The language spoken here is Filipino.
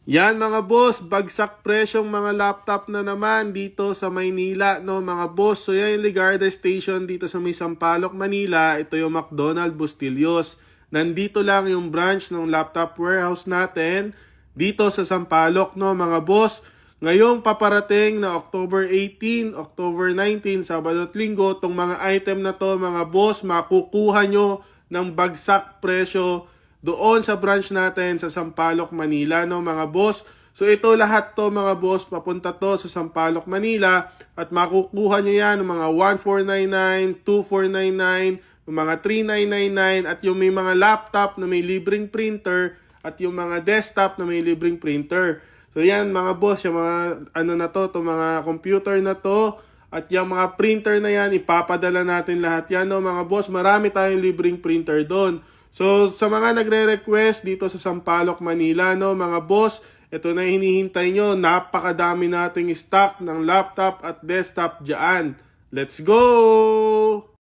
Yan mga boss, bagsak presyong mga laptop na naman dito sa Maynila, no mga boss. So yan yung Ligarda Station dito sa may Sampaloc, Manila. Ito yung McDonald Bustillos. Nandito lang yung branch ng laptop warehouse natin dito sa Sampaloc, no mga boss. Ngayong paparating na October 18, October 19, Sabado at Linggo, tong mga item na to mga boss, makukuha nyo ng bagsak presyo doon sa branch natin sa Sampaloc, Manila, no mga boss. So ito lahat to mga boss, papunta to sa Sampaloc, Manila at makukuha nyo yan ng mga 1499, 2499, yung mga 3999 at yung may mga laptop na may libreng printer at yung mga desktop na may libreng printer. So yan mga boss, yung mga ano na to mga computer na to at yung mga printer na yan, ipapadala natin lahat yan, no mga boss. Marami tayong libreng printer doon. So, sa mga nagre-request dito sa Sampaloc, Manila, no, mga boss, ito na hinihintay nyo. Napakadami nating stock ng laptop at desktop dyan. Let's go!